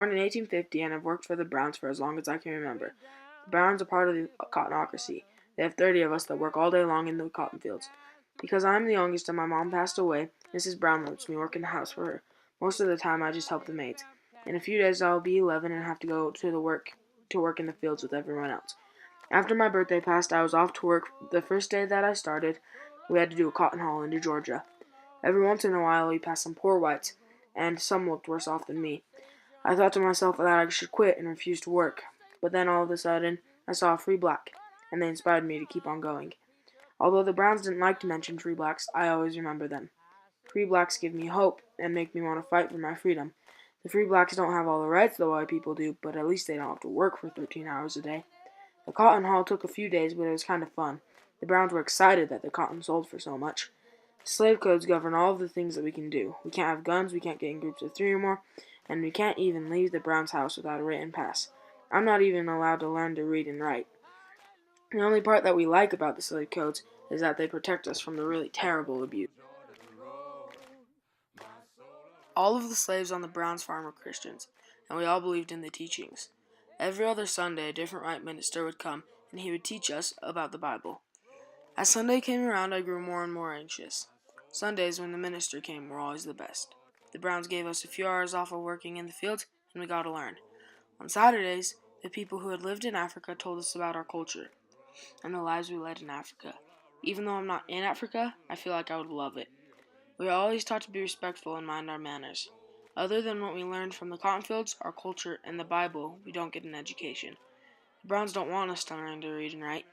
Born in 1850 and have worked for the Browns for as long as I can remember. The Browns are part of the cottonocracy. They have 30 of us that work all day long in the cotton fields. Because I'm the youngest and my mom passed away, Mrs. Brown lets me work in the house for her. Most of the time I just help the maids. In a few days I'll be 11 and have to go to work in the fields with everyone else. After my birthday passed, I was off to work. The first day that I started, we had to do a cotton haul into Georgia. Every once in a while we passed some poor whites, and some looked worse off than me. I thought to myself that I should quit and refuse to work. But then all of a sudden, I saw a free black, and they inspired me to keep on going. Although the Browns didn't like to mention free blacks, I always remember them. Free blacks give me hope and make me want to fight for my freedom. The free blacks don't have all the rights the white people do, but at least they don't have to work for 13 hours a day. The cotton haul took a few days, but it was kind of fun. The Browns were excited that the cotton sold for so much. Slave codes govern all of the things that we can do. We can't have guns, we can't get in groups of 3 or more, and we can't even leave the Browns' house without a written pass. I'm not even allowed to learn to read and write. The only part that we like about the slave codes is that they protect us from the really terrible abuse. All of the slaves on the Browns farm were Christians, and we all believed in the teachings. Every other Sunday, a different white minister would come, and he would teach us about the Bible. As Sunday came around, I grew more and more anxious. Sundays, when the minister came, were always the best. The Browns gave us a few hours off of working in the fields, and we got to learn. On Saturdays, the people who had lived in Africa told us about our culture and the lives we led in Africa. Even though I'm not in Africa, I feel like I would love it. We are always taught to be respectful and mind our manners. Other than what we learned from the cotton fields, our culture, and the Bible, we don't get an education. The Browns don't want us to learn to read and write.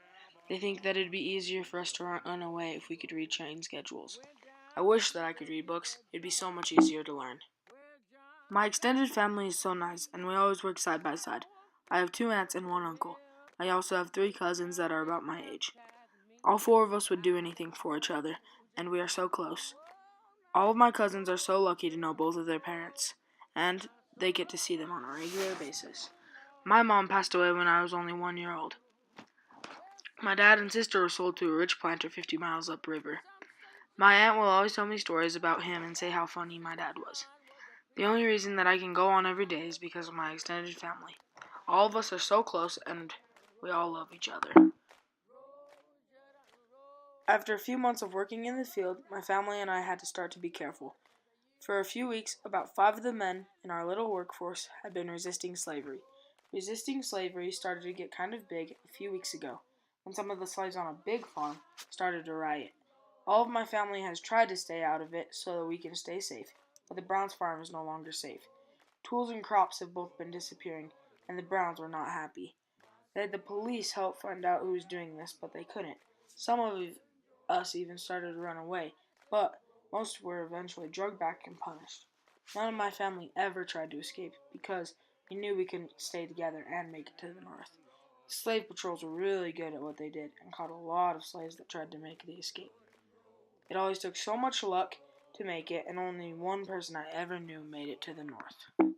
They think that it'd be easier for us to run away if we could read train schedules. I wish that I could read books. It'd be so much easier to learn. My extended family is so nice, and we always work side by side. I have 2 aunts and 1 uncle. I also have 3 cousins that are about my age. All 4 of us would do anything for each other, and we are so close. All of my cousins are so lucky to know both of their parents, and they get to see them on a regular basis. My mom passed away when I was only 1 year old. My dad and sister were sold to a rich planter 50 miles upriver. My aunt will always tell me stories about him and say how funny my dad was. The only reason that I can go on every day is because of my extended family. All of us are so close, and we all love each other. After a few months of working in the field, my family and I had to start to be careful. For a few weeks, about 5 of the men in our little workforce had been resisting slavery. Resisting slavery started to get kind of big a few weeks ago, when some of the slaves on a big farm started to riot. All of my family has tried to stay out of it so that we can stay safe, but the Browns' farm is no longer safe. Tools and crops have both been disappearing, and the Browns were not happy. They had the police help find out who was doing this, but they couldn't. Some of us even started to run away, but most were eventually drugged back and punished. None of my family ever tried to escape because we knew we could stay together and make it to the north. The slave patrols were really good at what they did and caught a lot of slaves that tried to make the escape. It always took so much luck to make it, and only one person I ever knew made it to the north.